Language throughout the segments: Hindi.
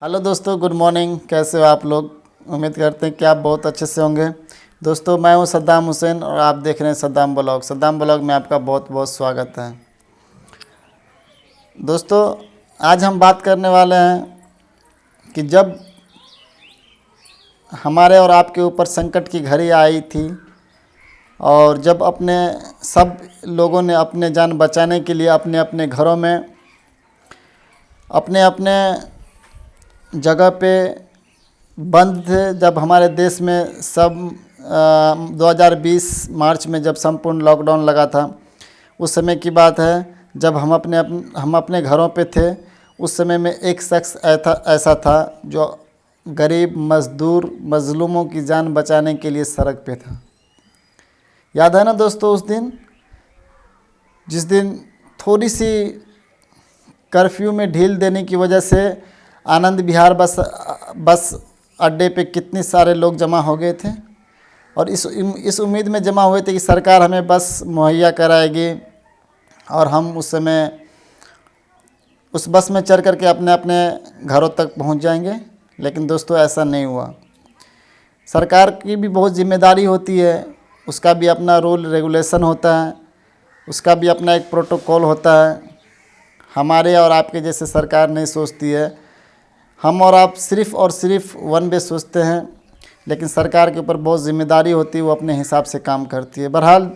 हेलो दोस्तों, गुड मॉर्निंग। कैसे हो आप लोग? उम्मीद करते हैं कि आप बहुत अच्छे से होंगे। दोस्तों, मैं हूं सद्दाम हुसैन और आप देख रहे हैं सद्दाम ब्लॉग। सद्दाम ब्लॉग में आपका बहुत बहुत स्वागत है। दोस्तों, आज हम बात करने वाले हैं कि जब हमारे और आपके ऊपर संकट की घड़ी आई थी और जब अपने सब लोगों ने अपने जान बचाने के लिए अपने अपने घरों में अपने अपने जगह पे बंद थे, जब हमारे देश में सब 2020 मार्च में जब संपूर्ण लॉकडाउन लगा था, उस समय की बात है जब हम अपने घरों पे थे। उस समय में एक शख्स ऐसा था जो गरीब मज़दूर मज़लूमों की जान बचाने के लिए सड़क पे था। याद है ना दोस्तों, उस दिन जिस दिन थोड़ी सी कर्फ्यू में ढील देने की वजह से आनंद विहार बस अड्डे पे कितने सारे लोग जमा हो गए थे और इस उम्मीद में जमा हुए थे कि सरकार हमें बस मुहैया कराएगी और हम उस समय उस बस में चढ़ करके अपने अपने घरों तक पहुंच जाएंगे। लेकिन दोस्तों, ऐसा नहीं हुआ। सरकार की भी बहुत जिम्मेदारी होती है, उसका भी अपना रूल रेगुलेशन होता है, उसका भी अपना एक प्रोटोकॉल होता है। हमारे और आपके जैसे सरकार नहीं सोचती है। हम और आप सिर्फ़ और सिर्फ वन वे सोचते हैं, लेकिन सरकार के ऊपर बहुत ज़िम्मेदारी होती है, वो अपने हिसाब से काम करती है। बहरहाल,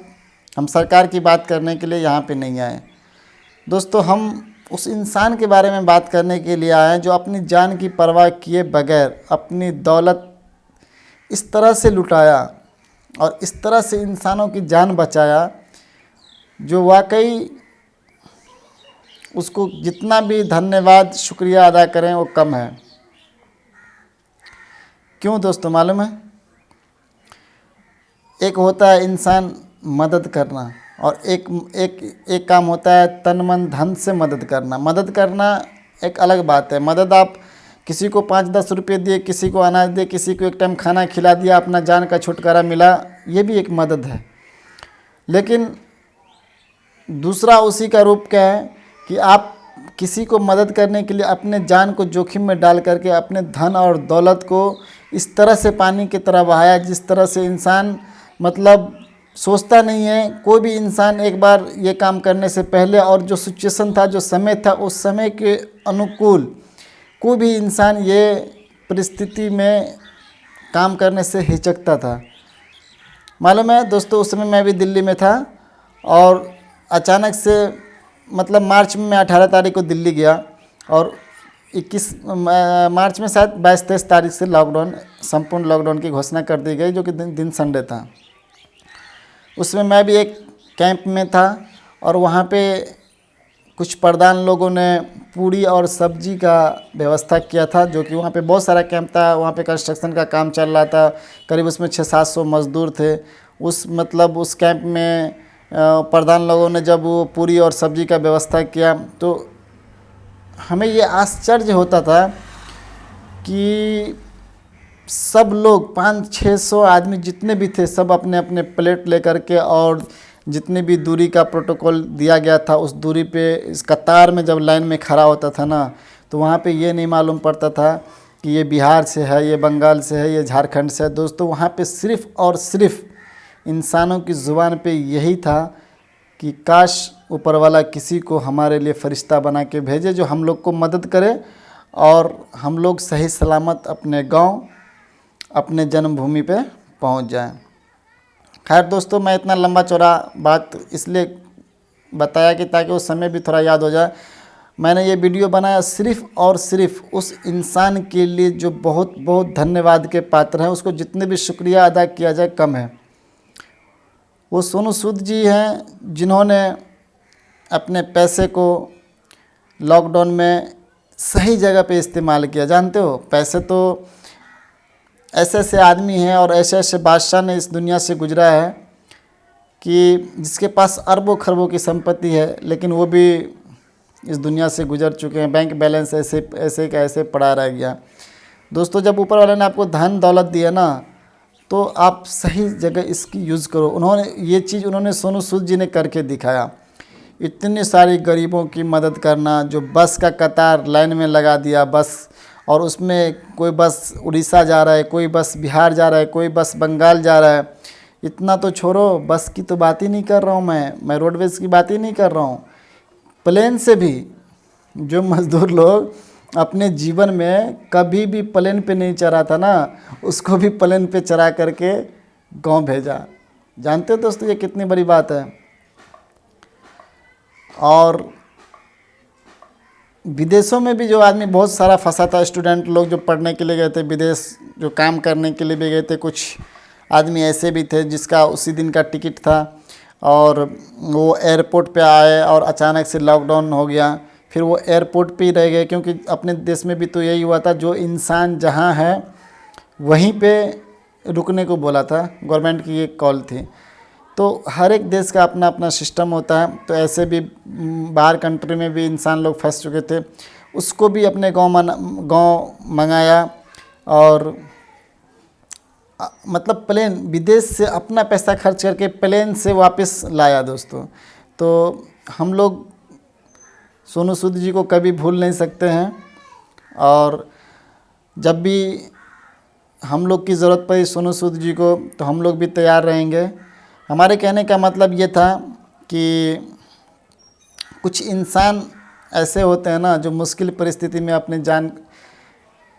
हम सरकार की बात करने के लिए यहाँ पे नहीं आए दोस्तों। हम उस इंसान के बारे में बात करने के लिए आए हैं जो अपनी जान की परवाह किए बगैर अपनी दौलत इस तरह से लुटाया और इस तरह से इंसानों की जान बचाया, जो वाकई उसको जितना भी धन्यवाद शुक्रिया अदा करें वो कम है। क्यों दोस्तों, मालूम है? एक होता है इंसान मदद करना और एक काम होता है तन मन धन से मदद करना। मदद करना एक अलग बात है। मदद आप किसी को 5-10 रुपये दिए, किसी को अनाज दिए, किसी को एक टाइम खाना खिला दिया, अपना जान का छुटकारा मिला, ये भी एक मदद है। लेकिन दूसरा उसी का रूप क्या है कि आप किसी को मदद करने के लिए अपने जान को जोखिम में डाल करके अपने धन और दौलत को इस तरह से पानी की तरह बहाया, जिस तरह से इंसान मतलब सोचता नहीं है। कोई भी इंसान एक बार ये काम करने से पहले और जो सिचुएशन था, जो समय था, उस समय के अनुकूल कोई भी इंसान ये परिस्थिति में काम करने से हिचकता था। मालूम है दोस्तों, उस समय मैं भी दिल्ली में था और अचानक से मतलब मार्च में मैं 18 तारीख को दिल्ली गया और 21 मार्च में शायद 22-23 तारीख से संपूर्ण लॉकडाउन की घोषणा कर दी गई, जो कि दिन संडे था। उसमें मैं भी एक कैंप में था और वहाँ पे कुछ प्रधान लोगों ने पूरी और सब्जी का व्यवस्था किया था, जो कि वहाँ पे बहुत सारा कैंप था। वहाँ पे कंस्ट्रक्शन का काम चल रहा था, करीब उसमें 600-700 मज़दूर थे। उस कैंप में प्रधान लोगों ने जब वो पूरी और सब्जी का व्यवस्था किया तो हमें ये आश्चर्य होता था कि सब लोग 500-600 आदमी जितने भी थे, सब अपने अपने प्लेट लेकर के और जितनी भी दूरी का प्रोटोकॉल दिया गया था उस दूरी पे इस कतार में जब लाइन में खड़ा होता था ना, तो वहाँ पे ये नहीं मालूम पड़ता था कि ये बिहार से है, ये बंगाल से है, ये झारखंड से है। दोस्तों, वहाँ पे सिर्फ़ और सिर्फ इंसानों की ज़ुबान पे यही था कि काश ऊपर वाला किसी को हमारे लिए फ़रिश्ता बना के भेजे जो हम लोग को मदद करे और हम लोग सही सलामत अपने गांव, अपने जन्मभूमि पे पहुंच जाएं। खैर दोस्तों, मैं इतना लंबा चौड़ा बात इसलिए बताया कि ताकि उस समय भी थोड़ा याद हो जाए। मैंने ये वीडियो बनाया सिर्फ़ और सिर्फ उस इंसान के लिए जो बहुत बहुत धन्यवाद के पात्र हैं। उसको जितने भी शुक्रिया अदा किया जाए कम है। वो सोनू सूद जी हैं जिन्होंने अपने पैसे को लॉकडाउन में सही जगह पे इस्तेमाल किया। जानते हो, पैसे तो ऐसे ऐसे आदमी हैं और ऐसे ऐसे बादशाह ने इस दुनिया से गुजरा है कि जिसके पास अरबों खरबों की संपत्ति है, लेकिन वो भी इस दुनिया से गुजर चुके हैं। बैंक बैलेंस ऐसे का ऐसे पड़ा रह गया। दोस्तों, जब ऊपर वाले ने आपको धन दौलत दिया ना, तो आप सही जगह इसकी यूज़ करो। उन्होंने सोनू सूद जी ने करके दिखाया। इतनी सारी गरीबों की मदद करना, जो बस का कतार लाइन में लगा दिया, बस और उसमें कोई बस उड़ीसा जा रहा है, कोई बस बिहार जा रहा है, कोई बस बंगाल जा रहा है। इतना तो छोड़ो, बस की तो बात ही नहीं कर रहा हूँ मैं रोडवेज़ की बात ही नहीं कर रहा हूँ। प्लेन से भी जो मज़दूर लोग अपने जीवन में कभी भी प्लेन पे नहीं चढ़ा था ना, उसको भी प्लेन पे चढ़ा करके गांव भेजा। जानते हो दोस्तों ये कितनी बड़ी बात है। और विदेशों में भी जो आदमी बहुत सारा फंसा था, स्टूडेंट लोग जो पढ़ने के लिए गए थे विदेश, जो काम करने के लिए भी गए थे, कुछ आदमी ऐसे भी थे जिसका उसी दिन का टिकट था और वो एयरपोर्ट पे आए और अचानक से लॉकडाउन हो गया, फिर वो एयरपोर्ट पे ही रह गए। क्योंकि अपने देश में भी तो यही हुआ था, जो इंसान जहाँ है वहीं पे रुकने को बोला था, गवर्नमेंट की एक कॉल थी। तो हर एक देश का अपना अपना सिस्टम होता है। तो ऐसे भी बाहर कंट्री में भी इंसान लोग फंस चुके थे, उसको भी अपने गांव मंगाया और मतलब प्लेन विदेश से अपना पैसा खर्च करके प्लेन से वापस लाया दोस्तों। तो हम लोग सोनू सूद जी को कभी भूल नहीं सकते हैं और जब भी हम लोग की ज़रूरत पड़ी सोनू सूद जी को तो हम लोग भी तैयार रहेंगे। हमारे कहने का मतलब ये था कि कुछ इंसान ऐसे होते हैं ना जो मुश्किल परिस्थिति में अपने जान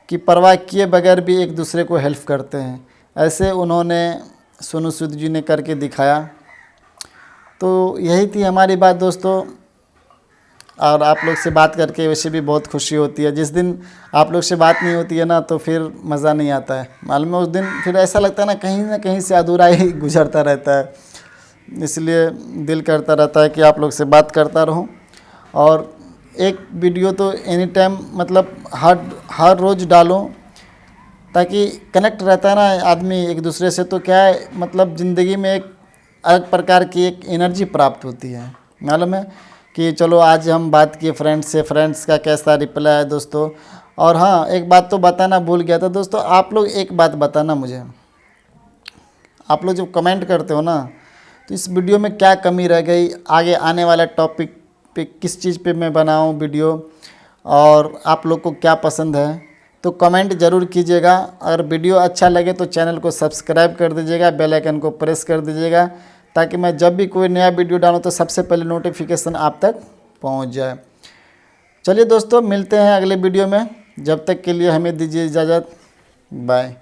की परवाह किए बगैर भी एक दूसरे को हेल्प करते हैं। ऐसे उन्होंने सोनू सूद जी ने करके दिखाया। तो यही थी हमारी बात दोस्तों। और आप लोग से बात करके वैसे भी बहुत खुशी होती है। जिस दिन आप लोग से बात नहीं होती है ना तो फिर मज़ा नहीं आता है, मालूम है। उस दिन फिर ऐसा लगता है ना कहीं से अधूरा ही गुजरता रहता है। इसलिए दिल करता रहता है कि आप लोग से बात करता रहूं। और एक वीडियो तो एनी टाइम मतलब हर रोज़ डालूं, ताकि कनेक्ट रहता है ना आदमी एक दूसरे से। तो क्या है मतलब ज़िंदगी में एक अलग प्रकार की एक एनर्जी प्राप्त होती है, मालूम है। कि चलो आज हम बात किए फ्रेंड्स से, फ्रेंड्स का कैसा रिप्लाई है दोस्तों। और हाँ, एक बात तो बताना भूल गया था दोस्तों, आप लोग एक बात बताना मुझे, आप लोग जब कमेंट करते हो ना तो इस वीडियो में क्या कमी रह गई, आगे आने वाला टॉपिक पे किस चीज़ पे मैं बनाऊं वीडियो, और आप लोग को क्या पसंद है तो कमेंट ज़रूर कीजिएगा। अगर वीडियो अच्छा लगे तो चैनल को सब्सक्राइब कर दीजिएगा, बेल आइकन को प्रेस कर दीजिएगा, ताकि मैं जब भी कोई नया वीडियो डालूं तो सबसे पहले नोटिफिकेशन आप तक पहुंच जाए। चलिए दोस्तों, मिलते हैं अगले वीडियो में। जब तक के लिए हमें दीजिए इजाज़त, बाय।